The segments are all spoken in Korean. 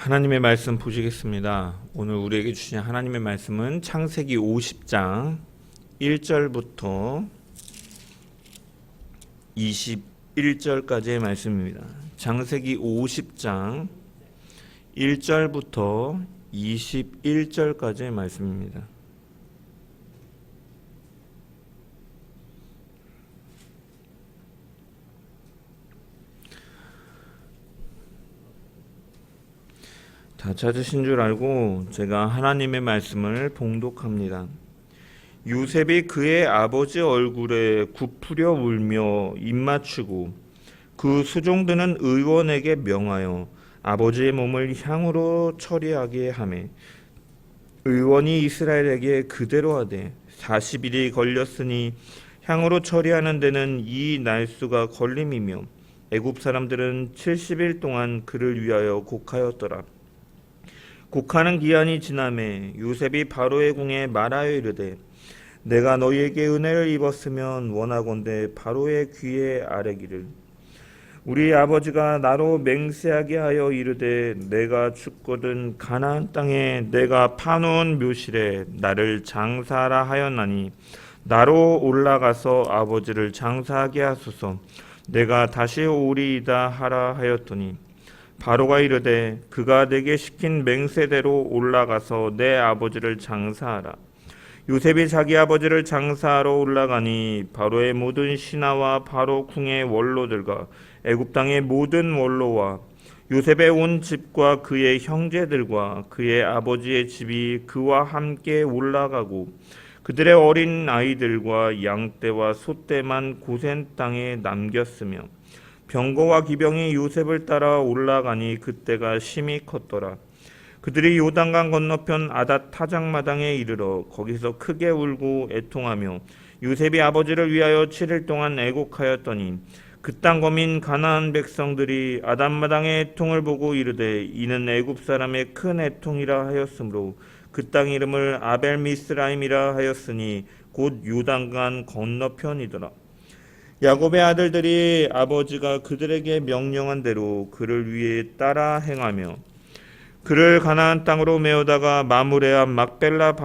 하나님의 말씀 보시겠습니다. 오늘 우리에게 주신 하나님의 말씀은 창세기 50장 1절부터 21절까지의 말씀입니다. 창세기 50장 1절부터 21절까지의 말씀입니다. 다 찾으신 줄 알고 제가 하나님의 말씀을 봉독합니다. 요셉이 그의 아버지 얼굴에 굽으려 울며 입맞추고 그 수종드는 의원에게 명하여 아버지의 몸을 향으로 처리하게 하매 의원이 이스라엘에게 그대로 하되 40일이 걸렸으니 향으로 처리하는 데는 이 날수가 걸림이며 애굽 사람들은 70일 동안 그를 위하여 곡하였더라. 곡하는 기한이 지나매 요셉이 바로의 궁에 말하여 이르되 내가 너희에게 은혜를 입었으면 원하건대 바로의 귀에 아뢰기를 우리 아버지가 나로 맹세하게 하여 이르되 내가 죽거든 가나안 땅에 내가 파놓은 묘실에 나를 장사하라 하였나니 나로 올라가서 아버지를 장사하게 하소서 내가 다시 오리이다 하라 하였더니 바로가 이르되 그가 내게 시킨 맹세대로 올라가서 내 아버지를 장사하라. 요셉이 자기 아버지를 장사하러 올라가니 바로의 모든 신하와 바로 궁의 원로들과 애굽 땅의 모든 원로와 요셉의 온 집과 그의 형제들과 그의 아버지의 집이 그와 함께 올라가고 그들의 어린 아이들과 양떼와 소떼만 고센 땅에 남겼으며 병거와 기병이 요셉을 따라 올라가니 그때가 심히 컸더라. 그들이 요단강 건너편 아닷 타작마당에 이르러 거기서 크게 울고 애통하며 요셉이 아버지를 위하여 7일 동안 애곡하였더니 그 땅 거민 가나안 백성들이 아닷마당의 애통을 보고 이르되 이는 애굽 사람의 큰 애통이라 하였으므로 그 땅 이름을 아벨미스라임이라 하였으니 곧 요단강 건너편이더라. 야곱의 아들들이 아버지가 그들에게 명령한 대로 그를 위해 따라 행하며 그를 가나안 땅으로 메어다가 마므레 앞 막벨라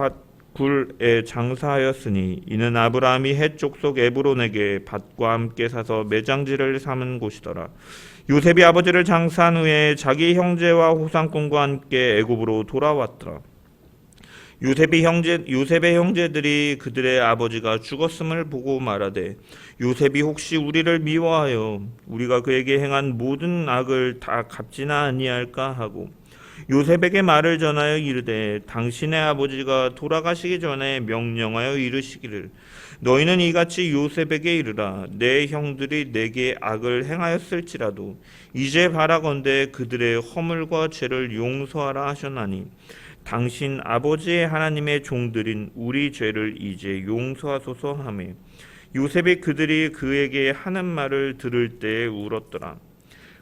굴에 장사하였으니 이는 아브라함이 헷 족속 에브론에게 밭과 함께 사서 매장지를 삼은 곳이더라. 요셉이 아버지를 장사한 후에 자기 형제와 호상꾼과 함께 애굽으로 돌아왔더라. 요셉의 형제들이 그들의 아버지가 죽었음을 보고 말하되 요셉이 혹시 우리를 미워하여 우리가 그에게 행한 모든 악을 다 갚지나 아니할까 하고 요셉에게 말을 전하여 이르되 당신의 아버지가 돌아가시기 전에 명령하여 이르시기를 너희는 이같이 요셉에게 이르라 내 형들이 내게 악을 행하였을지라도 이제 바라건대 그들의 허물과 죄를 용서하라 하셨나니 당신 아버지의 하나님의 종들인 우리 죄를 이제 용서하소서 하매 요셉이 그들이 그에게 하는 말을 들을 때에 울었더라.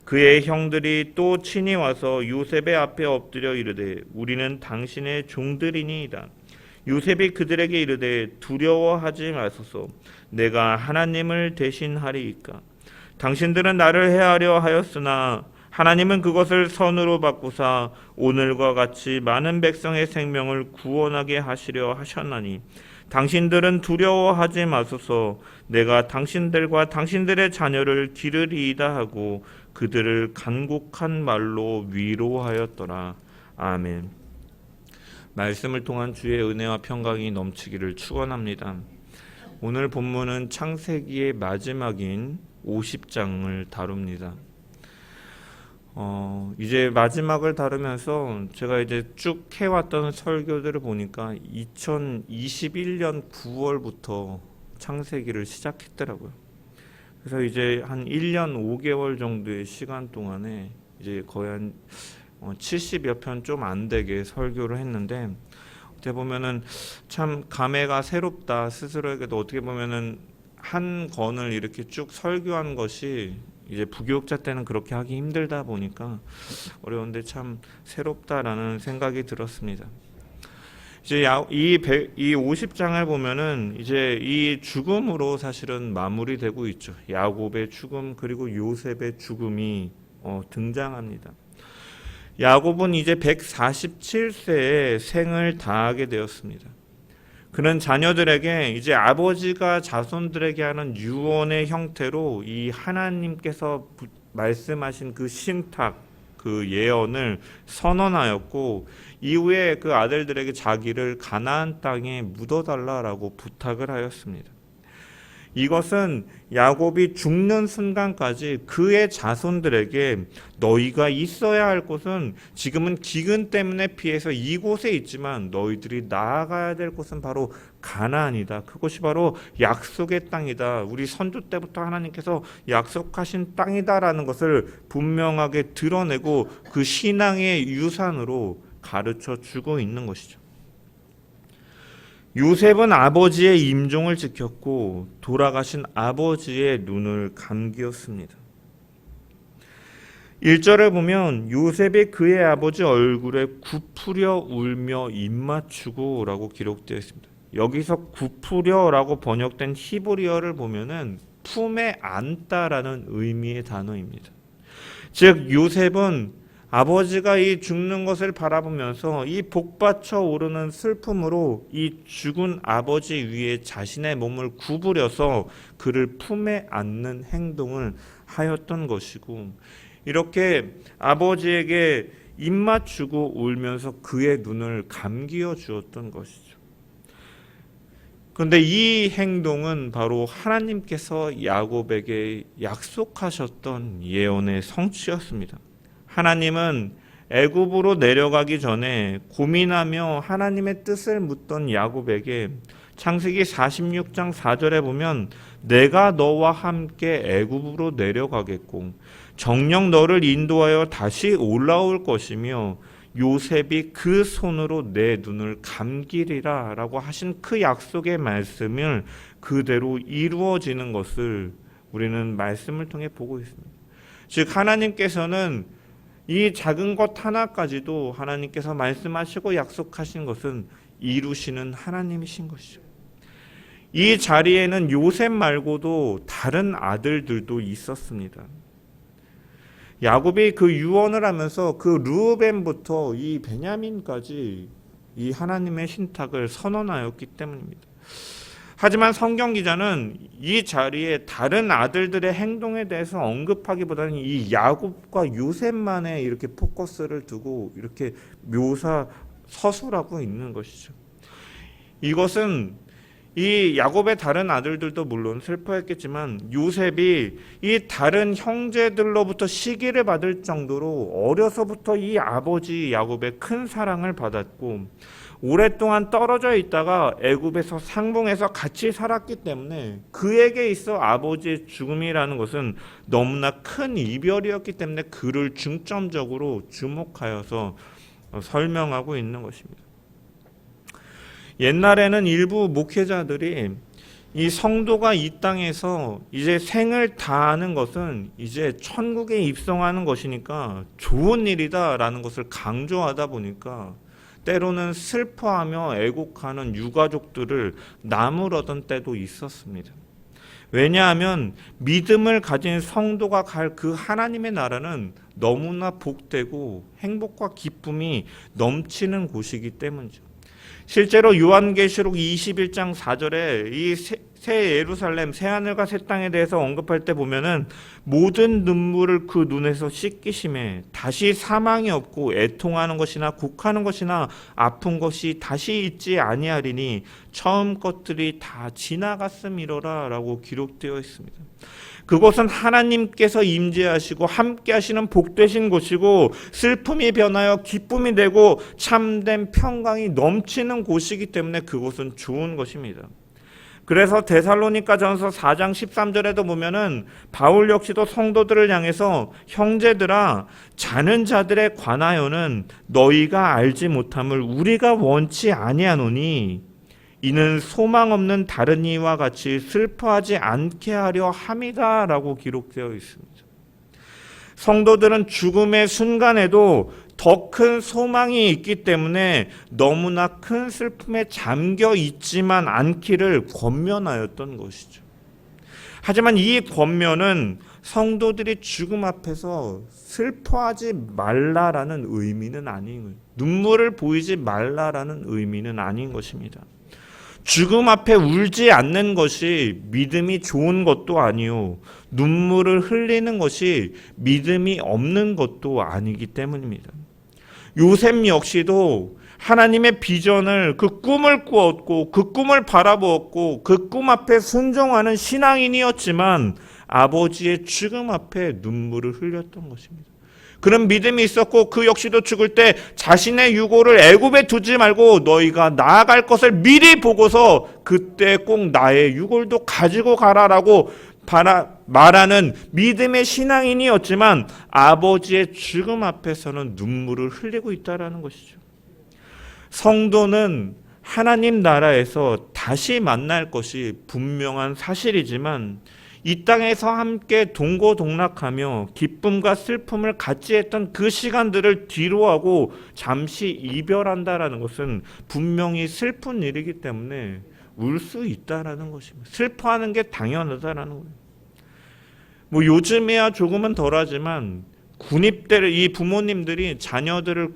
그의 형들이 또 친히 와서 요셉의 앞에 엎드려 이르되 우리는 당신의 종들이니이다. 요셉이 그들에게 이르되 두려워하지 마소서 내가 하나님을 대신하리이까. 당신들은 나를 해하려 하였으나 하나님은 그것을 선으로 바꾸사 오늘과 같이 많은 백성의 생명을 구원하게 하시려 하셨나니 당신들은 두려워하지 마소서 내가 당신들과 당신들의 자녀를 기르리이다 하고 그들을 간곡한 말로 위로하였더라. 아멘. 말씀을 통한 주의 은혜와 평강이 넘치기를 축원합니다. 오늘 본문은 창세기의 마지막인 50장을 다룹니다. 이제 마지막을 다루면서 제가 이제 쭉 해왔던 설교들을 보니까 2021년 9월부터 창세기를 시작했더라고요. 그래서 이제 한 1년 5개월 정도의 시간 동안에 이제 거의 한 70여 편 좀 안 되게 설교를 했는데 어떻게 보면은 참 감회가 새롭다. 스스로에게도 어떻게 보면은 한 권을 이렇게 쭉 설교한 것이 이제 부교육자 때는 그렇게 하기 힘들다 보니까 어려운데 참 새롭다라는 생각이 들었습니다. 이제 이 50장을 보면은 이제 이 죽음으로 사실은 마무리되고 있죠. 야곱의 죽음 그리고 요셉의 죽음이 등장합니다. 야곱은 이제 147세에 생을 다하게 되었습니다. 그는 자녀들에게 이제 아버지가 자손들에게 하는 유언의 형태로 이 하나님께서 말씀하신 그 신탁, 그 예언을 선언하였고, 이후에 그 아들들에게 자기를 가나안 땅에 묻어달라라고 부탁을 하였습니다. 이것은 야곱이 죽는 순간까지 그의 자손들에게 너희가 있어야 할 곳은 지금은 기근 때문에 피해서 이곳에 있지만 너희들이 나아가야 될 곳은 바로 가나안이다. 그것이 바로 약속의 땅이다. 우리 선조 때부터 하나님께서 약속하신 땅이다라는 것을 분명하게 드러내고 그 신앙의 유산으로 가르쳐 주고 있는 것이죠. 요셉은 아버지의 임종을 지켰고 돌아가신 아버지의 눈을 감기었습니다. 1절을 보면 요셉이 그의 아버지 얼굴에 굽으려 울며 입맞추고 라고 기록되어 있습니다. 여기서 굽으려라고 번역된 히브리어를 보면은 품에 안다라는 의미의 단어입니다. 즉 요셉은 아버지가 이 죽는 것을 바라보면서 이 복받쳐 오르는 슬픔으로 이 죽은 아버지 위에 자신의 몸을 구부려서 그를 품에 안는 행동을 하였던 것이고, 이렇게 아버지에게 입맞추고 울면서 그의 눈을 감기어 주었던 것이죠. 그런데 이 행동은 바로 하나님께서 야곱에게 약속하셨던 예언의 성취였습니다. 하나님은 애굽으로 내려가기 전에 고민하며 하나님의 뜻을 묻던 야곱에게 창세기 46장 4절에 보면 내가 너와 함께 애굽으로 내려가겠고 정녕 너를 인도하여 다시 올라올 것이며 요셉이 그 손으로 내 눈을 감기리라 라고 하신 그 약속의 말씀을 그대로 이루어지는 것을 우리는 말씀을 통해 보고 있습니다. 즉 하나님께서는 이 작은 것 하나까지도 하나님께서 말씀하시고 약속하신 것은 이루시는 하나님이신 것이죠. 이 자리에는 요셉 말고도 다른 아들들도 있었습니다. 야곱이 그 유언을 하면서 그 르우벤부터 이 베냐민까지 이 하나님의 신탁을 선언하였기 때문입니다. 하지만 성경 기자는 이 자리에 다른 아들들의 행동에 대해서 언급하기보다는 이 야곱과 요셉만에 이렇게 포커스를 두고 이렇게 서술하고 있는 것이죠. 이것은 이 야곱의 다른 아들들도 물론 슬퍼했겠지만 요셉이 이 다른 형제들로부터 시기를 받을 정도로 어려서부터 이 아버지 야곱의 큰 사랑을 받았고 오랫동안 떨어져 있다가 애굽에서 상봉해서 같이 살았기 때문에 그에게 있어 아버지의 죽음이라는 것은 너무나 큰 이별이었기 때문에 그를 중점적으로 주목하여서 설명하고 있는 것입니다. 옛날에는 일부 목회자들이 이 성도가 이 땅에서 이제 생을 다하는 것은 이제 천국에 입성하는 것이니까 좋은 일이다라는 것을 강조하다 보니까 때로는 슬퍼하며 애곡하는 유가족들을 나무라던 때도 있었습니다. 왜냐하면 믿음을 가진 성도가 갈 그 하나님의 나라는 너무나 복되고 행복과 기쁨이 넘치는 곳이기 때문이죠. 실제로 요한계시록 21장 4절에 이 새 예루살렘, 새 하늘과 새 땅에 대해서 언급할 때 보면은 모든 눈물을 그 눈에서 씻기심에 다시 사망이 없고 애통하는 것이나 곡하는 것이나 아픈 것이 다시 있지 아니하리니 처음 것들이 다 지나갔음이로라 라고 기록되어 있습니다. 그곳은 하나님께서 임재하시고 함께 하시는 복되신 곳이고 슬픔이 변하여 기쁨이 되고 참된 평강이 넘치는 곳이기 때문에 그곳은 좋은 것입니다. 그래서 데살로니가전서 4장 13절에도 보면은 바울 역시도 성도들을 향해서 형제들아 자는 자들에 관하여는 너희가 알지 못함을 우리가 원치 아니하노니 이는 소망 없는 다른 이와 같이 슬퍼하지 않게 하려 함이다 라고 기록되어 있습니다. 성도들은 죽음의 순간에도 더 큰 소망이 있기 때문에 너무나 큰 슬픔에 잠겨 있지만 않기를 권면하였던 것이죠. 하지만 이 권면은 성도들이 죽음 앞에서 슬퍼하지 말라라는 의미는 아닌 거예요. 눈물을 보이지 말라라는 의미는 아닌 것입니다. 죽음 앞에 울지 않는 것이 믿음이 좋은 것도 아니요, 눈물을 흘리는 것이 믿음이 없는 것도 아니기 때문입니다. 요셉 역시도 하나님의 비전을, 그 꿈을 꾸었고 그 꿈을 바라보았고 그 꿈 앞에 순종하는 신앙인이었지만 아버지의 죽음 앞에 눈물을 흘렸던 것입니다. 그런 믿음이 있었고 그 역시도 죽을 때 자신의 유고를 애굽에 두지 말고 너희가 나아갈 것을 미리 보고서 그때 꼭 나의 유골도 가지고 가라라고 말하는 믿음의 신앙인이었지만 아버지의 죽음 앞에서는 눈물을 흘리고 있다는 것이죠. 성도는 하나님 나라에서 다시 만날 것이 분명한 사실이지만 이 땅에서 함께 동고동락하며 기쁨과 슬픔을 같이 했던 그 시간들을 뒤로하고 잠시 이별한다라는 것은 분명히 슬픈 일이기 때문에 울 수 있다라는 것입니다. 슬퍼하는 게 당연하다라는 거예요. 뭐 요즘에야 조금은 덜하지만 군입대를, 이 부모님들이 자녀들을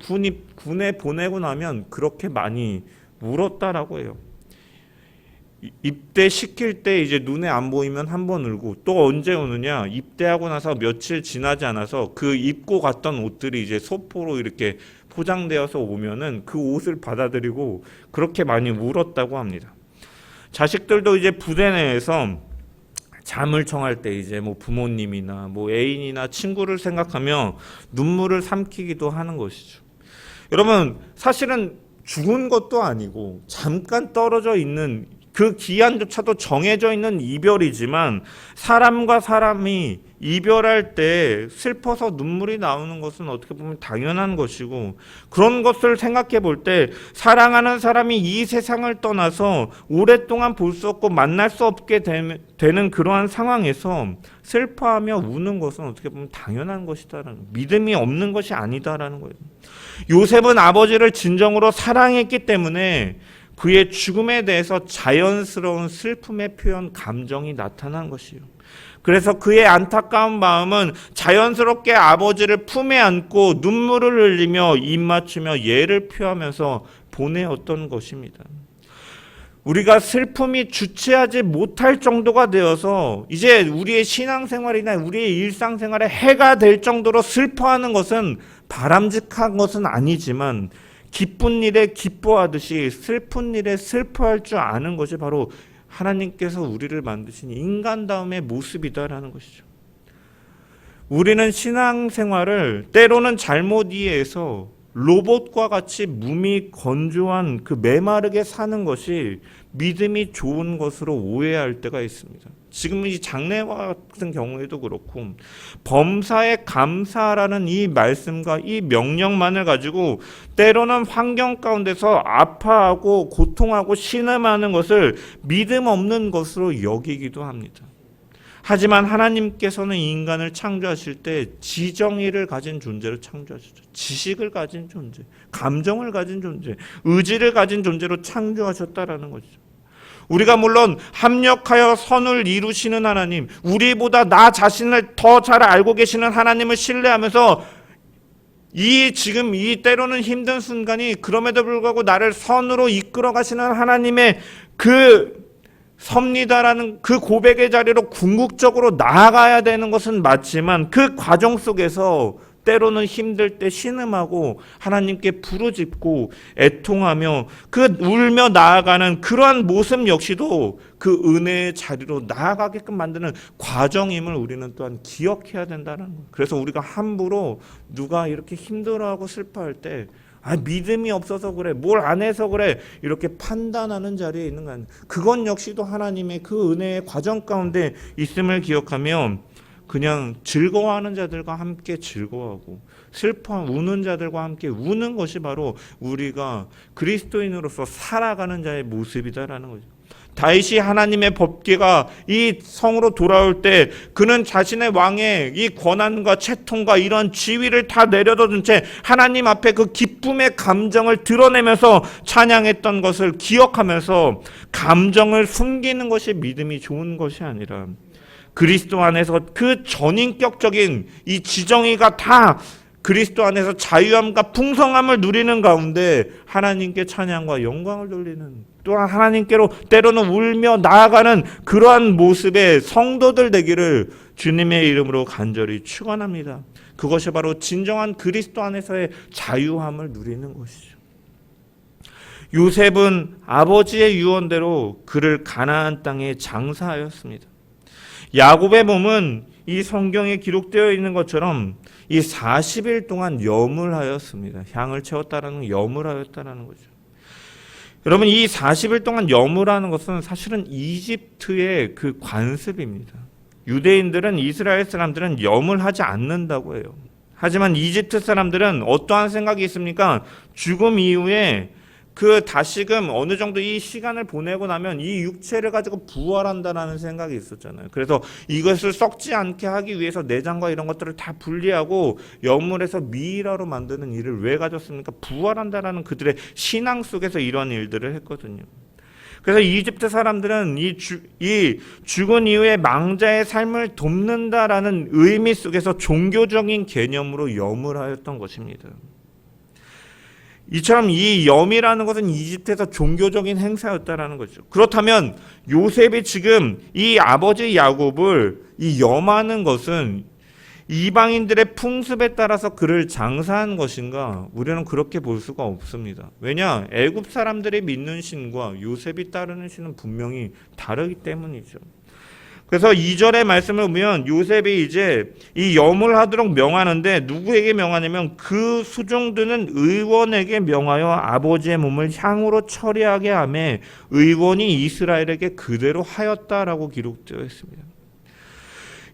군에 보내고 나면 그렇게 많이 울었다라고 해요. 입대시킬 때 이제 눈에 안 보이면 한 번 울고, 또 언제 우느냐, 입대하고 나서 며칠 지나지 않아서 그 입고 갔던 옷들이 이제 소포로 이렇게 포장되어서 오면은 그 옷을 받아들이고 그렇게 많이 울었다고 합니다. 자식들도 이제 부대 내에서 잠을 청할 때 이제 뭐 부모님이나 뭐 애인이나 친구를 생각하며 눈물을 삼키기도 하는 것이죠. 여러분, 사실은 죽은 것도 아니고 잠깐 떨어져 있는 그 기한조차도 정해져 있는 이별이지만 사람과 사람이 이별할 때 슬퍼서 눈물이 나오는 것은 어떻게 보면 당연한 것이고, 그런 것을 생각해 볼 때 사랑하는 사람이 이 세상을 떠나서 오랫동안 볼 수 없고 만날 수 없게 되는 그러한 상황에서 슬퍼하며 우는 것은 어떻게 보면 당연한 것이다라는, 믿음이 없는 것이 아니다라는 거예요. 요셉은 아버지를 진정으로 사랑했기 때문에 그의 죽음에 대해서 자연스러운 슬픔의 표현, 감정이 나타난 것이요. 그래서 그의 안타까운 마음은 자연스럽게 아버지를 품에 안고 눈물을 흘리며 입 맞추며 예를 표하면서 보내었던 것입니다. 우리가 슬픔이 주체하지 못할 정도가 되어서 이제 우리의 신앙생활이나 우리의 일상생활에 해가 될 정도로 슬퍼하는 것은 바람직한 것은 아니지만, 기쁜 일에 기뻐하듯이 슬픈 일에 슬퍼할 줄 아는 것이 바로 하나님께서 우리를 만드신 인간다움의 모습이다라는 것이죠. 우리는 신앙생활을 때로는 잘못 이해해서 로봇과 같이 몸이 건조한 그 메마르게 사는 것이 믿음이 좋은 것으로 오해할 때가 있습니다. 지금 이 장래와 같은 경우에도 그렇고, 범사에 감사라는 이 말씀과 이 명령만을 가지고 때로는 환경 가운데서 아파하고 고통하고 신음하는 것을 믿음 없는 것으로 여기기도 합니다. 하지만 하나님께서는 인간을 창조하실 때 지정의를 가진 존재로 창조하셨죠. 지식을 가진 존재, 감정을 가진 존재, 의지를 가진 존재로 창조하셨다라는 거죠. 우리가 물론 합력하여 선을 이루시는 하나님, 우리보다 나 자신을 더 잘 알고 계시는 하나님을 신뢰하면서 지금 이 때로는 힘든 순간이 그럼에도 불구하고 나를 선으로 이끌어 가시는 하나님의 그 섭니다라는 그 고백의 자리로 궁극적으로 나아가야 되는 것은 맞지만, 그 과정 속에서 때로는 힘들 때 신음하고 하나님께 부르짖고 애통하며 그 울며 나아가는 그러한 모습 역시도 그 은혜의 자리로 나아가게끔 만드는 과정임을 우리는 또한 기억해야 된다는 거예요. 그래서 우리가 함부로 누가 이렇게 힘들어하고 슬퍼할 때 믿음이 없어서 그래, 뭘 안 해서 그래, 이렇게 판단하는 자리에 있는 거 아니에요. 그건 역시도 하나님의 그 은혜의 과정 가운데 있음을 기억하며 그냥 즐거워하는 자들과 함께 즐거워하고 우는 자들과 함께 우는 것이 바로 우리가 그리스도인으로서 살아가는 자의 모습이다라는 거죠. 다윗이 하나님의 법궤가 이 성으로 돌아올 때 그는 자신의 왕의 이 권한과 채통과 이런 지위를 다 내려놓은 채 하나님 앞에 그 기쁨의 감정을 드러내면서 찬양했던 것을 기억하면서 감정을 숨기는 것이 믿음이 좋은 것이 아니라 그리스도 안에서 그 전인격적인 이 지정의가 다 그리스도 안에서 자유함과 풍성함을 누리는 가운데 하나님께 찬양과 영광을 돌리는, 또한 하나님께로 때로는 울며 나아가는 그러한 모습의 성도들 되기를 주님의 이름으로 간절히 축원합니다. 그것이 바로 진정한 그리스도 안에서의 자유함을 누리는 것이죠. 요셉은 아버지의 유언대로 그를 가나안 땅에 장사하였습니다. 야곱의 몸은 이 성경에 기록되어 있는 것처럼 이 40일 동안 염을 하였습니다. 향을 채웠다라는 염을 하였다라는 거죠. 여러분, 이 40일 동안 염을 하는 것은 사실은 이집트의 그 관습입니다. 유대인들은, 이스라엘 사람들은 염을 하지 않는다고 해요. 하지만 이집트 사람들은 어떠한 생각이 있습니까? 죽음 이후에 그 다시금 어느 정도 이 시간을 보내고 나면 이 육체를 가지고 부활한다라는 생각이 있었잖아요. 그래서 이것을 썩지 않게 하기 위해서 내장과 이런 것들을 다 분리하고 염을 해서 미이라로 만드는 일을 왜 가졌습니까? 부활한다라는 그들의 신앙 속에서 이런 일들을 했거든요. 그래서 이집트 사람들은 이 죽은 이후에 망자의 삶을 돕는다라는 의미 속에서 종교적인 개념으로 염을 하였던 것입니다. 이처럼 이 염이라는 것은 이집트에서 종교적인 행사였다라는 거죠. 그렇다면 요셉이 지금 이 아버지 야곱을 이 염하는 것은 이방인들의 풍습에 따라서 그를 장사한 것인가? 우리는 그렇게 볼 수가 없습니다. 왜냐? 애굽 사람들이 믿는 신과 요셉이 따르는 신은 분명히 다르기 때문이죠. 그래서 2절의 말씀을 보면 요셉이 이제 이 염을 하도록 명하는데 누구에게 명하냐면 그 수종드는 의원에게 명하여 아버지의 몸을 향으로 처리하게 하며 의원이 이스라엘에게 그대로 하였다라고 기록되어 있습니다.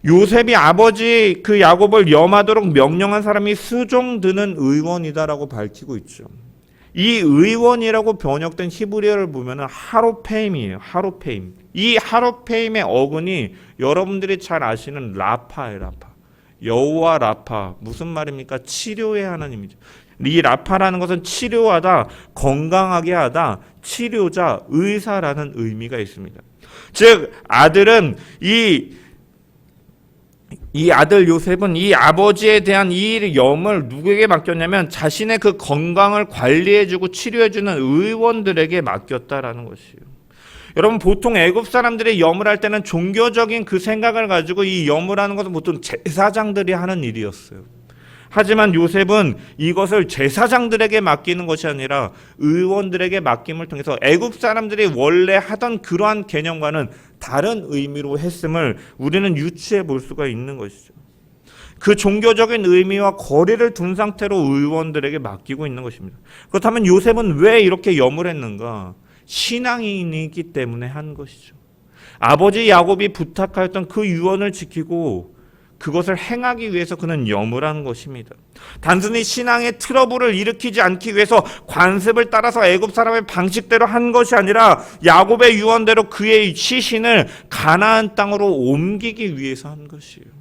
요셉이 아버지 그 야곱을 염하도록 명령한 사람이 수종드는 의원이다라고 밝히고 있죠. 이 의원이라고 번역된 히브리어를 보면 하로페임이에요. 하로페임. 이 하로페임의 어근이 여러분들이 잘 아시는 라파예요. 라파. 여호와 라파. 무슨 말입니까? 치료의 하나님이죠. 이 라파라는 것은 치료하다, 건강하게 하다, 치료자, 의사라는 의미가 있습니다. 즉 아들은 이 아들 요셉은 이 아버지에 대한 이 염을 누구에게 맡겼냐면 자신의 그 건강을 관리해주고 치료해주는 의원들에게 맡겼다라는 것이에요. 여러분, 보통 애굽 사람들이 염을 할 때는 종교적인 그 생각을 가지고 이 염을 하는 것은 보통 제사장들이 하는 일이었어요. 하지만 요셉은 이것을 제사장들에게 맡기는 것이 아니라 의원들에게 맡김을 통해서 애굽 사람들이 원래 하던 그러한 개념과는 다른 의미로 했음을 우리는 유추해 볼 수가 있는 것이죠. 그 종교적인 의미와 거리를 둔 상태로 의원들에게 맡기고 있는 것입니다. 그렇다면 요셉은 왜 이렇게 염을 했는가? 신앙인이기 때문에 한 것이죠. 아버지 야곱이 부탁하였던 그 유언을 지키고 그것을 행하기 위해서 그는 염을 한 것입니다. 단순히 신앙의 트러블을 일으키지 않기 위해서 관습을 따라서 애굽 사람의 방식대로 한 것이 아니라 야곱의 유언대로 그의 시신을 가나안 땅으로 옮기기 위해서 한 것이에요.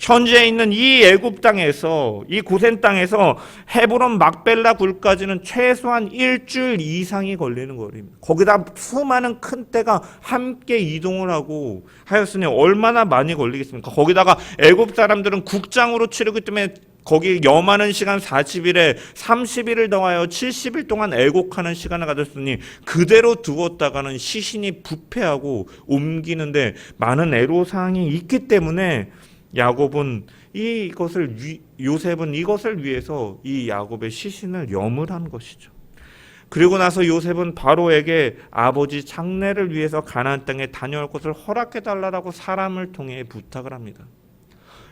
현재 있는 이 애굽 땅에서, 이 고센 땅에서 헤브론 막벨라 굴까지는 최소한 일주일 이상이 걸리는 거리입니다. 거기다 수많은 큰 떼가 함께 이동을 하고 하였으니 얼마나 많이 걸리겠습니까? 거기다가 애굽 사람들은 국장으로 치르기 때문에 거기 염하는 시간 40일에 30일을 더하여 70일 동안 애곡하는 시간을 가졌으니 그대로 두었다가는 시신이 부패하고 옮기는데 많은 애로사항이 있기 때문에 요셉은 이것을 위해서 이 야곱의 시신을 염을 한 것이죠. 그리고 나서 요셉은 바로에게 아버지 장례를 위해서 가나안 땅에 다녀올 것을 허락해 달라고 사람을 통해 부탁을 합니다.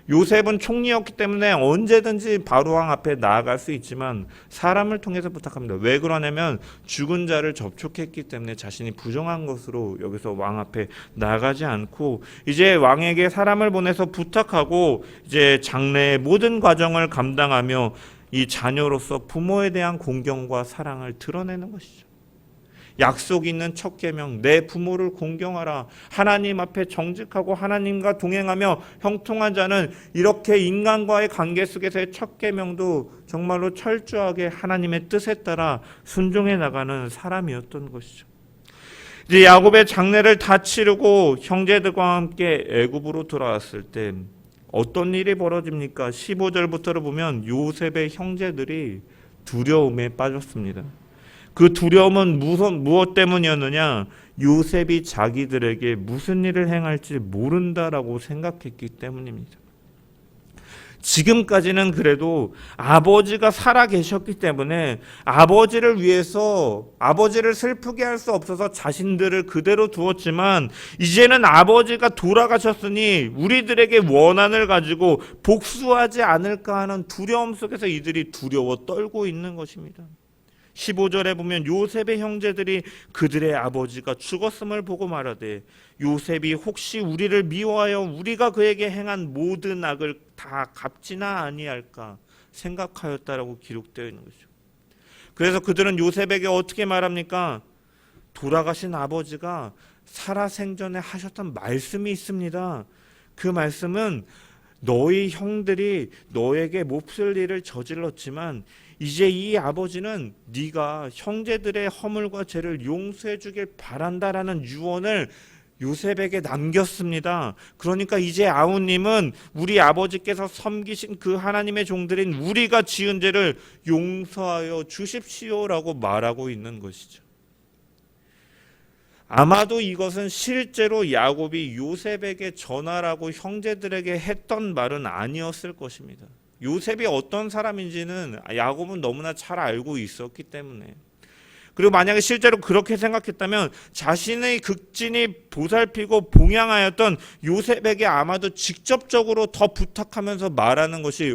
요셉은 총리였기 때문에 언제든지 바로 왕 앞에 나아갈 수 있지만 사람을 통해서 부탁합니다. 왜 그러냐면 죽은 자를 접촉했기 때문에 자신이 부정한 것으로 여기서 왕 앞에 나가지 않고 이제 왕에게 사람을 보내서 부탁하고 이제 장례의 모든 과정을 감당하며 이 자녀로서 부모에 대한 공경과 사랑을 드러내는 것이죠. 약속 있는 첫 계명, 내 부모를 공경하라. 하나님 앞에 정직하고 하나님과 동행하며 형통한 자는, 이렇게 인간과의 관계 속에서의 첫 계명도 정말로 철저하게 하나님의 뜻에 따라 순종해 나가는 사람이었던 것이죠. 이제 야곱의 장례를 다 치르고 형제들과 함께 애굽으로 돌아왔을 때 어떤 일이 벌어집니까? 15절부터를 보면 요셉의 형제들이 두려움에 빠졌습니다. 그 두려움은 무엇 때문이었느냐? 요셉이 자기들에게 무슨 일을 행할지 모른다라고 생각했기 때문입니다. 지금까지는 그래도 아버지가 살아 계셨기 때문에 아버지를 위해서 아버지를 슬프게 할 수 없어서 자신들을 그대로 두었지만 이제는 아버지가 돌아가셨으니 우리들에게 원한을 가지고 복수하지 않을까 하는 두려움 속에서 이들이 두려워 떨고 있는 것입니다. 15절에 보면 요셉의 형제들이 그들의 아버지가 죽었음을 보고 말하되 요셉이 혹시 우리를 미워하여 우리가 그에게 행한 모든 악을 다 갚지나 아니할까 생각하였다라고 기록되어 있는 거죠. 그래서 그들은 요셉에게 어떻게 말합니까? 돌아가신 아버지가 살아생전에 하셨던 말씀이 있습니다. 그 말씀은 너희 형들이 너에게 몹쓸 일을 저질렀지만 이제 이 아버지는 네가 형제들의 허물과 죄를 용서해 주길 바란다라는 유언을 요셉에게 남겼습니다. 그러니까 이제 아우님은 우리 아버지께서 섬기신 그 하나님의 종들인 우리가 지은 죄를 용서하여 주십시오라고 말하고 있는 것이죠. 아마도 이것은 실제로 야곱이 요셉에게 전하라고 형제들에게 했던 말은 아니었을 것입니다. 요셉이 어떤 사람인지는 야곱은 너무나 잘 알고 있었기 때문에, 그리고 만약에 실제로 그렇게 생각했다면 자신의 극진히 보살피고 봉양하였던 요셉에게 아마도 직접적으로 더 부탁하면서 말하는 것이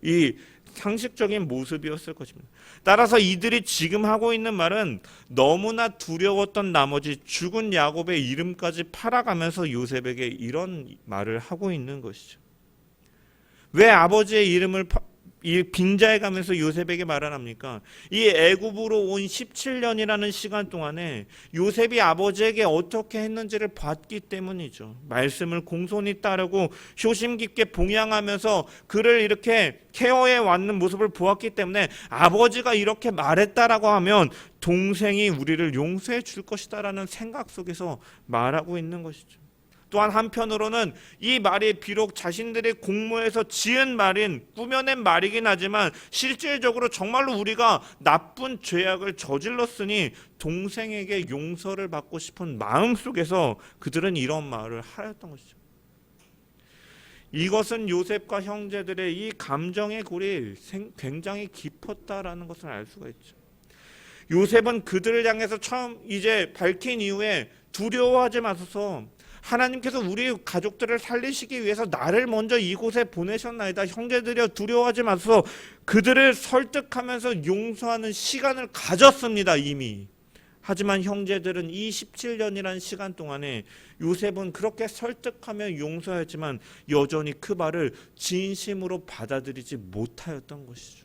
이 상식적인 모습이었을 것입니다. 따라서 이들이 지금 하고 있는 말은 너무나 두려웠던 나머지 죽은 야곱의 이름까지 팔아가면서 요셉에게 이런 말을 하고 있는 것이죠. 왜 아버지의 이름을 빙자해 가면서 요셉에게 말을 합니까? 이 애굽으로 온 17년이라는 시간 동안에 요셉이 아버지에게 어떻게 했는지를 봤기 때문이죠. 말씀을 공손히 따르고 효심 깊게 봉양하면서 그를 이렇게 케어해 왔는 모습을 보았기 때문에 아버지가 이렇게 말했다라고 하면 동생이 우리를 용서해 줄 것이다라는 생각 속에서 말하고 있는 것이죠. 또한 한편으로는 이 말이 비록 자신들의 공모에서 지은 말인 꾸며낸 말이긴 하지만 실질적으로 정말로 우리가 나쁜 죄악을 저질렀으니 동생에게 용서를 받고 싶은 마음 속에서 그들은 이런 말을 하였던 것이죠. 이것은 요셉과 형제들의 이 감정의 골이 굉장히 깊었다라는 것을 알 수가 있죠. 요셉은 그들을 향해서 처음 이제 밝힌 이후에 두려워하지 마소서, 하나님께서 우리 가족들을 살리시기 위해서 나를 먼저 이곳에 보내셨나이다. 형제들이여 두려워하지 마소서. 그들을 설득하면서 용서하는 시간을 가졌습니다, 이미. 하지만 형제들은 이 17년이라는 시간 동안에 요셉은 그렇게 설득하며 용서했지만 여전히 그 말을 진심으로 받아들이지 못하였던 것이죠.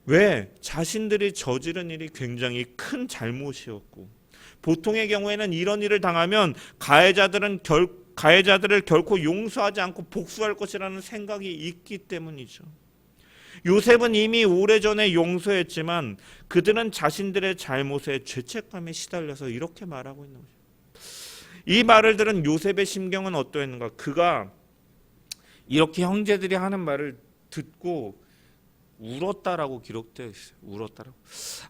왜? 자신들이 저지른 일이 굉장히 큰 잘못이었고, 보통의 경우에는 이런 일을 당하면 가해자들을 결코 용서하지 않고 복수할 것이라는 생각이 있기 때문이죠. 요셉은 이미 오래전에 용서했지만 그들은 자신들의 잘못에 죄책감에 시달려서 이렇게 말하고 있는 거죠. 이 말을 들은 요셉의 심경은 어떠했는가? 그가 이렇게 형제들이 하는 말을 듣고 울었다라고 기록되어 있어요. 울었다라고.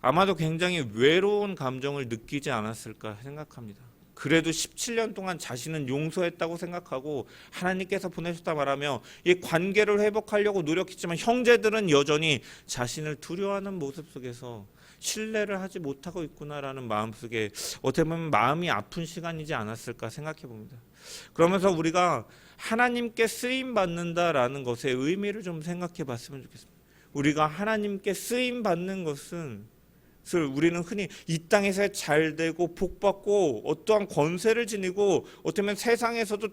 아마도 굉장히 외로운 감정을 느끼지 않았을까 생각합니다. 그래도 17년 동안 자신은 용서했다고 생각하고 하나님께서 보내셨다 말하며 이 관계를 회복하려고 노력했지만 형제들은 여전히 자신을 두려워하는 모습 속에서 신뢰를 하지 못하고 있구나라는 마음속에 어떻게 보면 마음이 아픈 시간이지 않았을까 생각해 봅니다. 그러면서 우리가 하나님께 쓰임 받는다라는 것의 의미를 좀 생각해 봤으면 좋겠습니다. 우리가 하나님께 쓰임 받는 것은 우리는 흔히 이 땅에서 잘 되고 복받고 어떠한 권세를 지니고 어떻게 보면 세상에서도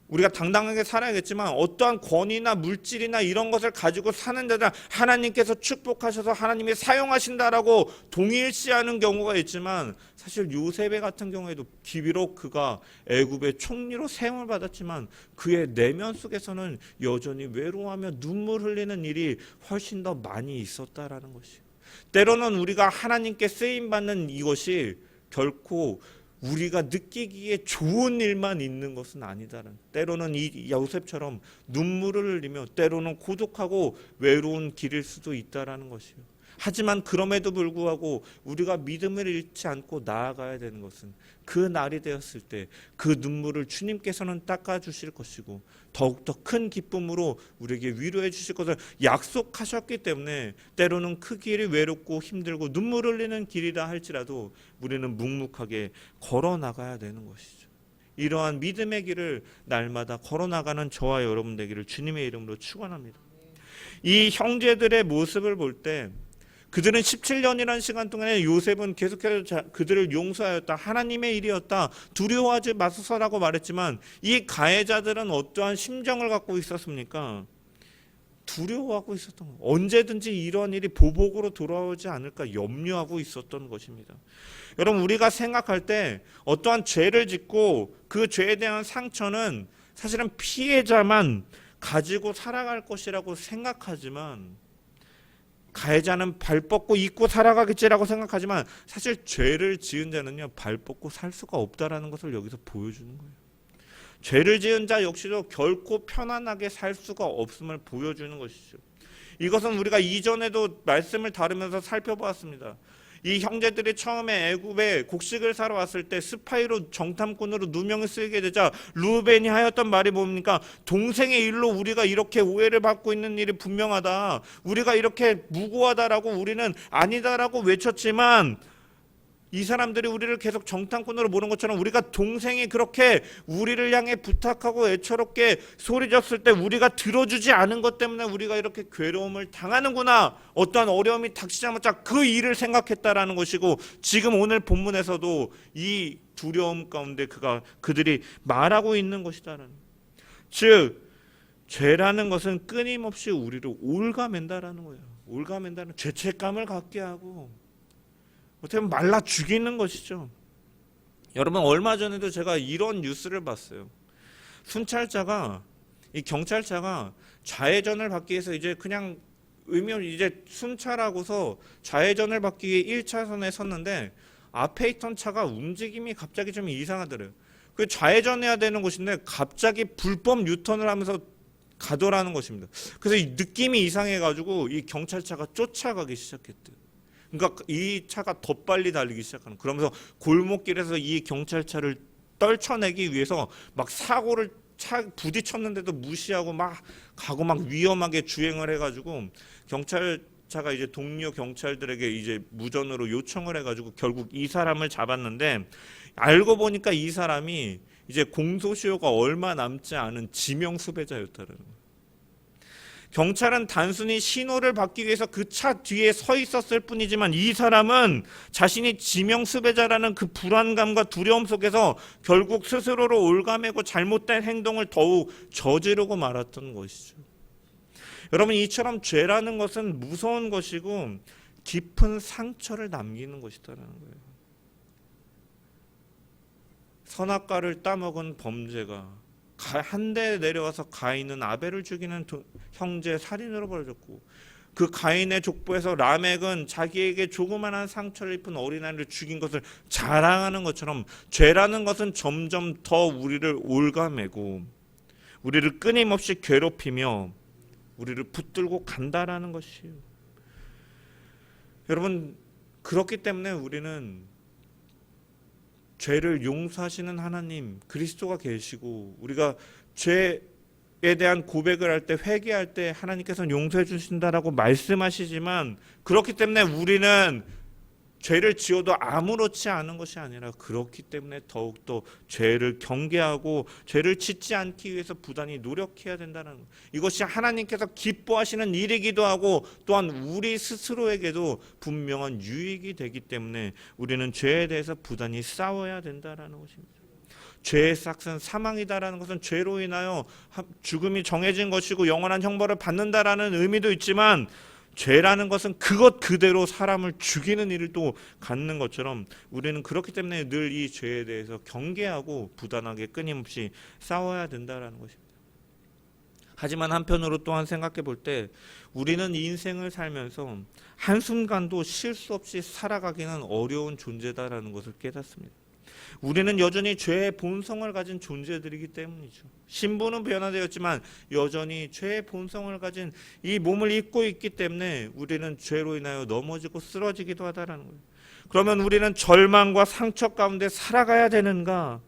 우리가 당당하게 살아야겠지만 어떠한 권위나 물질이나 이런 것을 가지고 사는 데다 하나님께서 축복하셔서 하나님이 사용하신다라고 동일시하는 경우가 있지만, 사실 요셉의 같은 경우에도 비록 그가 애굽의 총리로 세움을 받았지만 그의 내면 속에서는 여전히 외로워하며 눈물 흘리는 일이 훨씬 더 많이 있었다라는 것이에요. 때로는 우리가 하나님께 쓰임받는 이것이 결코 우리가 느끼기에 좋은 일만 있는 것은 아니다라는, 때로는 이 요셉처럼 눈물을 흘리며 때로는 고독하고 외로운 길일 수도 있다라는 것이요. 하지만 그럼에도 불구하고 우리가 믿음을 잃지 않고 나아가야 되는 것은 그 날이 되었을 때 그 눈물을 주님께서는 닦아주실 것이고 더욱더 큰 기쁨으로 우리에게 위로해 주실 것을 약속하셨기 때문에 때로는 그 길이 외롭고 힘들고 눈물 흘리는 길이라 할지라도 우리는 묵묵하게 걸어 나가야 되는 것이죠. 이러한 믿음의 길을 날마다 걸어 나가는 저와 여러분 되기를 주님의 이름으로 축원합니다. 이 형제들의 모습을 볼 때 그들은 17년이라는 시간 동안에 요셉은 계속해서 그들을 용서하였다. 하나님의 일이었다. 두려워하지 마소서라고 말했지만 이 가해자들은 어떠한 심정을 갖고 있었습니까? 두려워하고 있었던 것. 언제든지 이런 일이 보복으로 돌아오지 않을까 염려하고 있었던 것입니다. 여러분, 우리가 생각할 때 어떠한 죄를 짓고 그 죄에 대한 상처는 사실은 피해자만 가지고 살아갈 것이라고 생각하지만, 가해자는 발 뻗고 잊고 살아가겠지라고 생각하지만 사실 죄를 지은 자는요, 발 뻗고 살 수가 없다라는 것을 여기서 보여주는 거예요. 죄를 지은 자 역시도 결코 편안하게 살 수가 없음을 보여주는 것이죠. 이것은 우리가 이전에도 말씀을 다루면서 살펴보았습니다. 이 형제들이 처음에 애굽에 곡식을 사러 왔을 때 스파이로 정탐꾼으로 누명을 쓰게 되자 루벤이 하였던 말이 뭡니까? 동생의 일로 우리가 이렇게 오해를 받고 있는 일이 분명하다. 우리가 이렇게 무고하다라고 우리는 아니다라고 외쳤지만 이 사람들이 우리를 계속 정탐꾼으로 보는 것처럼 우리가 동생이 그렇게 우리를 향해 부탁하고 애처롭게 소리졌을 때 우리가 들어주지 않은 것 때문에 우리가 이렇게 괴로움을 당하는구나, 어떠한 어려움이 닥치자마자 그 일을 생각했다라는 것이고, 지금 오늘 본문에서도 이 두려움 가운데 그들이 말하고 있는 것이다라는, 즉 죄라는 것은 끊임없이 우리를 올가맨다라는 거예요. 올가맨다는, 죄책감을 갖게 하고 어떻게 보면 말라 죽이는 것이죠. 여러분, 얼마 전에도 제가 이런 뉴스를 봤어요. 이 경찰차가 좌회전을 받기 위해서 이제 그냥 이제 순찰하고서 좌회전을 받기 위해 1차선에 섰는데 앞에 있던 차가 움직임이 갑자기 좀 이상하더래요. 그 좌회전해야 되는 곳인데 갑자기 불법 유턴을 하면서 가더라는 것입니다. 그래서 이 느낌이 이상해가지고 이 경찰차가 쫓아가기 시작했대요. 그러니까 이 차가 더 빨리 달리기 시작하는, 그러면서 골목길에서 이 경찰차를 떨쳐내기 위해서 막 사고를 부딪혔는데도 무시하고 막 가고 막 위험하게 주행을 해가지고 경찰차가 이제 동료 경찰들에게 이제 무전으로 요청을 해가지고 결국 이 사람을 잡았는데, 알고 보니까 이 사람이 이제 공소시효가 얼마 남지 않은 지명 수배자였다는 거예요. 경찰은 단순히 신호를 받기 위해서 그 차 뒤에 서 있었을 뿐이지만 이 사람은 자신이 지명수배자라는 그 불안감과 두려움 속에서 결국 스스로를 올가매고 잘못된 행동을 더욱 저지르고 말았던 것이죠. 여러분, 이처럼 죄라는 것은 무서운 것이고 깊은 상처를 남기는 것이라는 거예요. 선악과를 따먹은 범죄가 한 대 내려와서 가인은 아벨을 죽이는 형제 살인으로 벌어졌고, 그 가인의 족보에서 라멕은 자기에게 조그만한 상처를 입은 어린아이를 죽인 것을 자랑하는 것처럼 죄라는 것은 점점 더 우리를 올가매고 우리를 끊임없이 괴롭히며 우리를 붙들고 간다라는 것이에요. 여러분, 그렇기 때문에 우리는 죄를 용서하시는 하나님 그리스도가 계시고, 우리가 죄에 대한 고백을 할 때, 회개할 때 하나님께서는 용서해 주신다라고 말씀하시지만, 그렇기 때문에 우리는 죄를 지어도 아무렇지 않은 것이 아니라 그렇기 때문에 더욱더 죄를 경계하고 죄를 짓지 않기 위해서 부단히 노력해야 된다는 것. 이것이 하나님께서 기뻐하시는 일이기도 하고 또한 우리 스스로에게도 분명한 유익이 되기 때문에 우리는 죄에 대해서 부단히 싸워야 된다는 것입니다. 죄의 삭은 사망이다라는 것은 죄로 인하여 죽음이 정해진 것이고 영원한 형벌을 받는다라는 의미도 있지만, 죄라는 것은 그것 그대로 사람을 죽이는 일을 또 갖는 것처럼 우리는 그렇기 때문에 늘 이 죄에 대해서 경계하고 부단하게 끊임없이 싸워야 된다라는 것입니다. 하지만 한편으로 또한 생각해 볼 때 우리는 인생을 살면서 한순간도 실수 없이 살아가기는 어려운 존재다라는 것을 깨닫습니다. 우리는 여전히 죄의 본성을 가진 존재들이기 때문이죠. 신부는 변화되었지만 여전히 죄의 본성을 가진 이 몸을 입고 있기 때문에 우리는 죄로 인하여 넘어지고 쓰러지기도 하다라는 거예요. 그러면 우리는 절망과 상처 가운데 살아가야 되는가?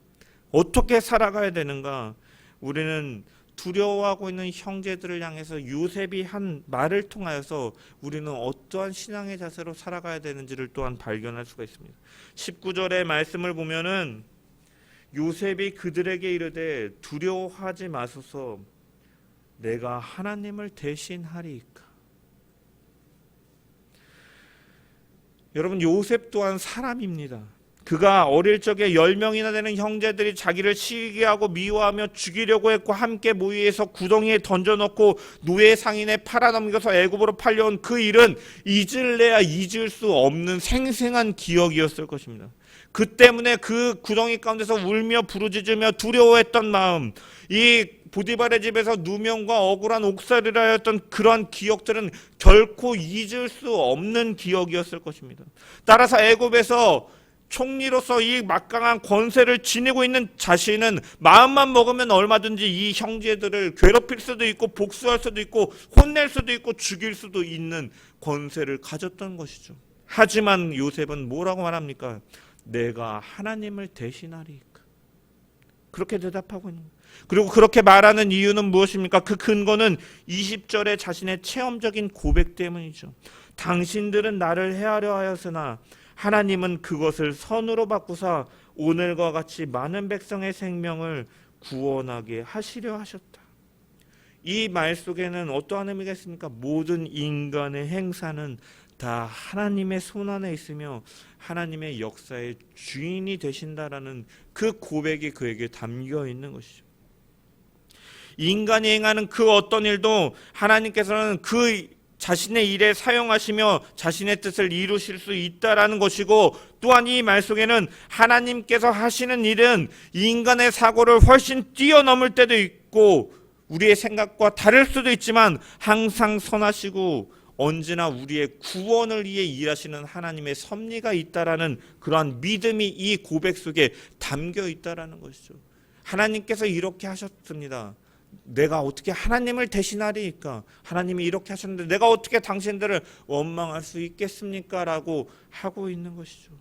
어떻게 살아가야 되는가? 우리는 두려워하고 있는 형제들을 향해서 요셉이 한 말을 통하여서 우리는 어떠한 신앙의 자세로 살아가야 되는지를 또한 발견할 수가 있습니다. 19절의 말씀을 보면은 요셉이 그들에게 이르되 두려워하지 마소서 내가 하나님을 대신하리이까. 여러분, 요셉 또한 사람입니다. 그가 어릴 적에 10명이나 되는 형제들이 자기를 시기하고 미워하며 죽이려고 했고 함께 모의해서 구덩이에 던져넣고 노예 상인에 팔아넘겨서 애굽으로 팔려온 그 일은 잊을래야 잊을 수 없는 생생한 기억이었을 것입니다. 그 때문에 그 구덩이 가운데서 울며 부르짖으며 두려워했던 마음, 이 보디발의 집에서 누명과 억울한 옥살이를 하였던 그러한 기억들은 결코 잊을 수 없는 기억이었을 것입니다. 따라서 애굽에서 총리로서 이 막강한 권세를 지니고 있는 자신은 마음만 먹으면 얼마든지 이 형제들을 괴롭힐 수도 있고 복수할 수도 있고 혼낼 수도 있고 죽일 수도 있는 권세를 가졌던 것이죠. 하지만 요셉은 뭐라고 말합니까? 내가 하나님을 대신하리이까. 그렇게 대답하고 있는 거예요. 그리고 그렇게 말하는 이유는 무엇입니까? 그 근거는 20절의 자신의 체험적인 고백 때문이죠. 당신들은 나를 해하려 하였으나 하나님은 그것을 선으로 바꾸사 오늘과 같이 많은 백성의 생명을 구원하게 하시려 하셨다. 이 말 속에는 어떠한 의미가 있습니까? 모든 인간의 행사는 다 하나님의 손 안에 있으며 하나님의 역사의 주인이 되신다라는 그 고백이 그에게 담겨 있는 것이죠. 인간이 행하는 그 어떤 일도 하나님께서는 그 자신의 일에 사용하시며 자신의 뜻을 이루실 수 있다라는 것이고, 또한 이 말 속에는 하나님께서 하시는 일은 인간의 사고를 훨씬 뛰어넘을 때도 있고 우리의 생각과 다를 수도 있지만 항상 선하시고 언제나 우리의 구원을 위해 일하시는 하나님의 섭리가 있다라는 그러한 믿음이 이 고백 속에 담겨 있다라는 것이죠. 하나님께서 이렇게 하셨습니다. 내가 어떻게 하나님을 대신하리까? 하나님이 이렇게 하셨는데 내가 어떻게 당신들을 원망할 수 있겠습니까? 라고 하고 있는 것이죠.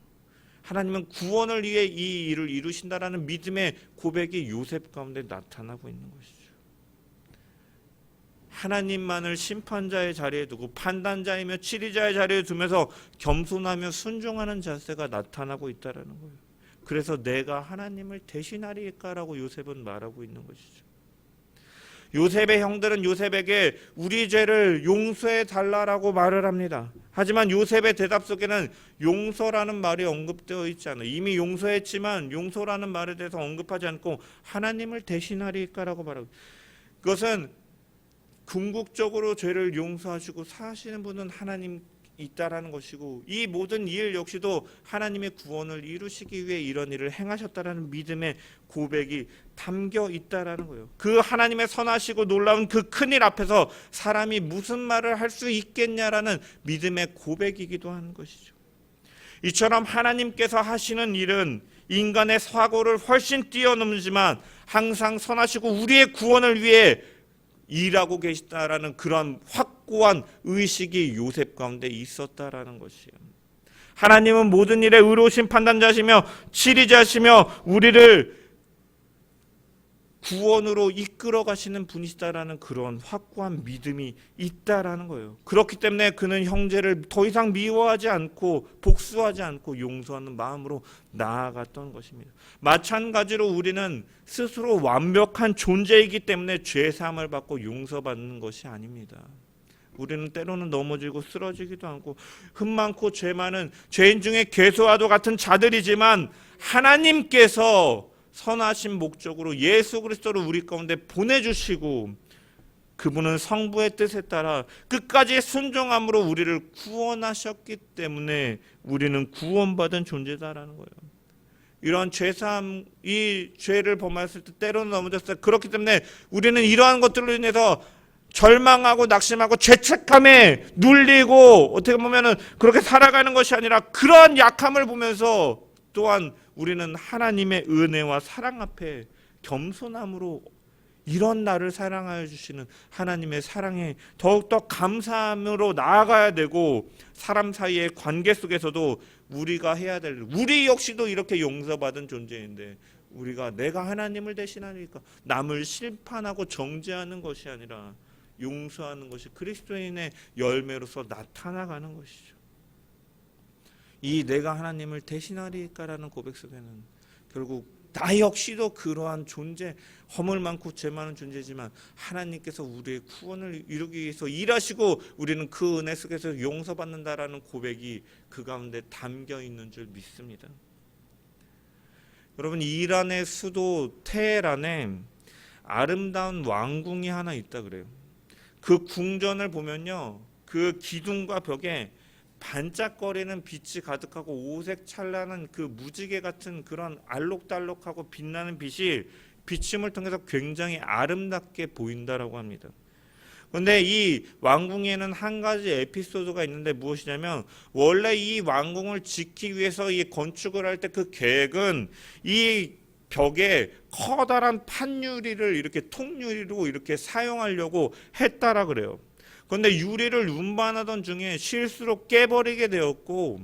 하나님은 구원을 위해 이 일을 이루신다라는 믿음의 고백이 요셉 가운데 나타나고 있는 것이죠. 하나님만을 심판자의 자리에 두고 판단자이며 치리자의 자리에 두면서 겸손하며 순종하는 자세가 나타나고 있다는 거예요. 그래서 내가 하나님을 대신하리까라고 요셉은 말하고 있는 것이죠. 요셉의 형들은 요셉에게 우리 죄를 용서해 달라라고 말을 합니다. 하지만 요셉의 대답 속에는 용서라는 말이 언급되어 있지 않아요. 이미 용서했지만 용서라는 말에 대해서 언급하지 않고 하나님을 대신하리까라고 말하고, 그것은 궁극적으로 죄를 용서하시고 사하시는 분은 하나님 있다라는 것이고, 이 모든 일 역시도 하나님의 구원을 이루시기 위해 이런 일을 행하셨다라는 믿음의 고백이 담겨 있다라는 거예요. 그 하나님의 선하시고 놀라운 그 큰일 앞에서 사람이 무슨 말을 할 수 있겠냐라는 믿음의 고백이기도 하는 것이죠. 이처럼 하나님께서 하시는 일은 인간의 사고를 훨씬 뛰어넘지만 항상 선하시고 우리의 구원을 위해 일하고 계시다라는 그런 확고한 의식이 요셉 가운데 있었다라는 것이에요. 하나님은 모든 일에 의로우신 판단자시며 치리자시며 우리를 구원으로 이끌어 가시는 분이시다라는 그런 확고한 믿음이 있다라는 거예요. 그렇기 때문에 그는 형제를 더 이상 미워하지 않고 복수하지 않고 용서하는 마음으로 나아갔던 것입니다. 마찬가지로 우리는 스스로 완벽한 존재이기 때문에 죄사함을 받고 용서받는 것이 아닙니다. 우리는 때로는 넘어지고 쓰러지기도 하고 흠 많고 죄 많은 죄인 중에 괴수와도 같은 자들이지만 하나님께서 선하신 목적으로 예수 그리스도를 우리 가운데 보내주시고 그분은 성부의 뜻에 따라 끝까지 순종함으로 우리를 구원하셨기 때문에 우리는 구원받은 존재다라는 거예요. 이런 죄사함, 이 죄를 범했을 때 때로는 넘어졌어요. 그렇기 때문에 우리는 이러한 것들로 인해서 절망하고 낙심하고 죄책감에 눌리고 어떻게 보면은 그렇게 살아가는 것이 아니라 그러한 약함을 보면서 또한 우리는 하나님의 은혜와 사랑 앞에 겸손함으로 이런 나를 사랑하여 주시는 하나님의 사랑에 더욱더 감사함으로 나아가야 되고, 사람 사이의 관계 속에서도 우리가 해야 될, 우리 역시도 이렇게 용서받은 존재인데 우리가 내가 하나님을 대신하니까 남을 심판하고 정죄하는 것이 아니라 용서하는 것이 그리스도인의 열매로서 나타나가는 것이죠. 이 내가 하나님을 대신하리까라는 고백 속에는 결국 나 역시도 그러한 존재, 허물 많고 죄 많은 존재지만 하나님께서 우리의 구원을 이루기 위해서 일하시고 우리는 그 은혜 속에서 용서받는다라는 고백이 그 가운데 담겨 있는 줄 믿습니다. 여러분, 이란의 수도 테헤란에 아름다운 왕궁이 하나 있다 그래요. 그 궁전을 보면요, 그 기둥과 벽에 반짝거리는 빛이 가득하고 오색 찬란한 그 무지개 같은 그런 알록달록하고 빛나는 빛이 비춤을 통해서 굉장히 아름답게 보인다라고 합니다. 그런데 이 왕궁에는 한 가지 에피소드가 있는데 무엇이냐면, 원래 이 왕궁을 짓기 위해서 이 건축을 할 때 그 계획은 이 벽에 커다란 판유리를 이렇게 통유리로 이렇게 사용하려고 했다라 그래요. 그런데 유리를 운반하던 중에 실수로 깨버리게 되었고,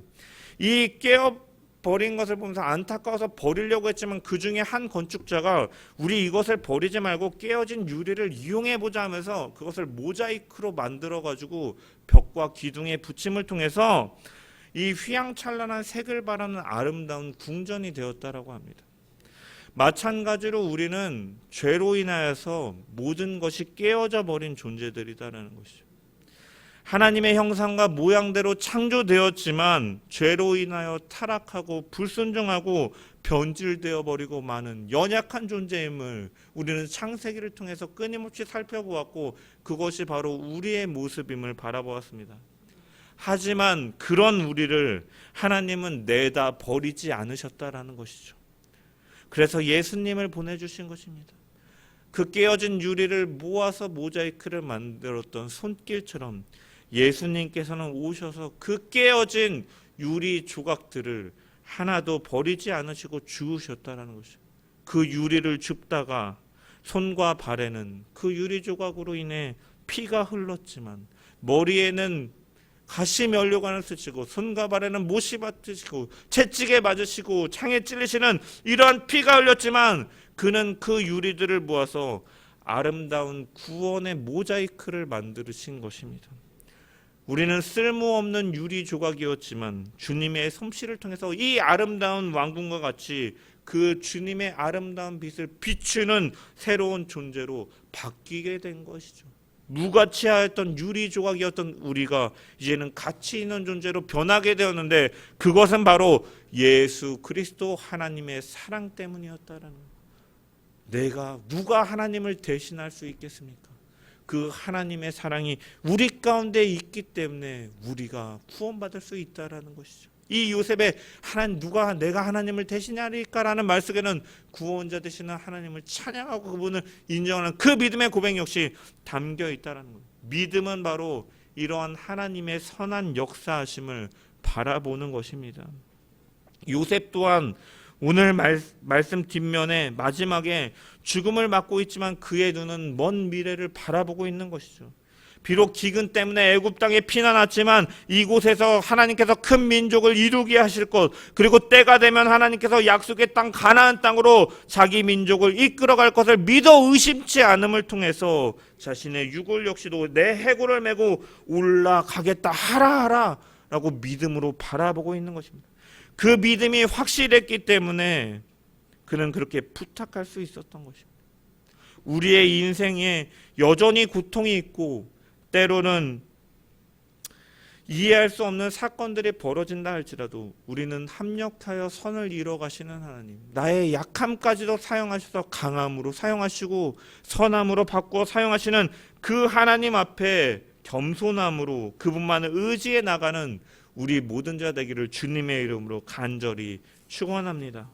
이 깨어버린 것을 보면서 안타까워서 버리려고 했지만 그 중에 한 건축자가 우리 이것을 버리지 말고 깨어진 유리를 이용해보자 하면서 그것을 모자이크로 만들어가지고 벽과 기둥의 붙임을 통해서 이 휘황찬란한 색을 발하는 아름다운 궁전이 되었다라고 합니다. 마찬가지로 우리는 죄로 인하여서 모든 것이 깨어져 버린 존재들이다라는 것이죠. 하나님의 형상과 모양대로 창조되었지만 죄로 인하여 타락하고 불순종하고 변질되어 버리고 많은 연약한 존재임을 우리는 창세기를 통해서 끊임없이 살펴보았고, 그것이 바로 우리의 모습임을 바라보았습니다. 하지만 그런 우리를 하나님은 내다 버리지 않으셨다라는 것이죠. 그래서 예수님을 보내주신 것입니다. 그 깨어진 유리를 모아서 모자이크를 만들었던 손길처럼 예수님께서는 오셔서 그 깨어진 유리 조각들을 하나도 버리지 않으시고 주우셨다는 것이죠. 그 유리를 줍다가 손과 발에는 그 유리 조각으로 인해 피가 흘렀지만, 머리에는 가시 면류관을 쓰시고 손과 발에는 못이 받으시고 채찍에 맞으시고 창에 찔리시는 이러한 피가 흘렸지만, 그는 그 유리들을 모아서 아름다운 구원의 모자이크를 만드신 것입니다. 우리는 쓸모없는 유리 조각이었지만 주님의 솜씨를 통해서 이 아름다운 왕궁과 같이 그 주님의 아름다운 빛을 비추는 새로운 존재로 바뀌게 된 것이죠. 무가치하였던 유리 조각이었던 우리가 이제는 가치 있는 존재로 변하게 되었는데, 그것은 바로 예수 그리스도 하나님의 사랑 때문이었다라는 거예요. 누가 하나님을 대신할 수 있겠습니까? 그 하나님의 사랑이 우리 가운데 있기 때문에 우리가 구원받을 수 있다라는 것이죠. 이 요셉의 누가 내가 하나님을 대신하리까라는 말 속에는 구원자 되시는 하나님을 찬양하고 그분을 인정하는 그 믿음의 고백 역시 담겨 있다라는 거예요. 믿음은 바로 이러한 하나님의 선한 역사하심을 바라보는 것입니다. 요셉 또한 오늘 말씀 뒷면에 마지막에 죽음을 맞고 있지만 그의 눈은 먼 미래를 바라보고 있는 것이죠. 비록 기근 때문에 애굽 땅에 피난왔지만 이곳에서 하나님께서 큰 민족을 이루게 하실 것, 그리고 때가 되면 하나님께서 약속의 땅 가나안 땅으로 자기 민족을 이끌어갈 것을 믿어 의심치 않음을 통해서 자신의 유골 역시도 내 해골을 메고 올라가겠다 하라 라고 믿음으로 바라보고 있는 것입니다. 그 믿음이 확실했기 때문에 그는 그렇게 부탁할 수 있었던 것입니다. 우리의 인생에 여전히 고통이 있고 때로는 이해할 수 없는 사건들이 벌어진다 할지라도 우리는 합력하여 선을 이뤄 가시는 하나님, 나의 약함까지도 사용하셔서 강함으로 사용하시고 선함으로 바꾸어 사용하시는 그 하나님 앞에 겸손함으로 그분만을 의지해 나가는 우리 모든 자 되기를 주님의 이름으로 간절히 축원합니다.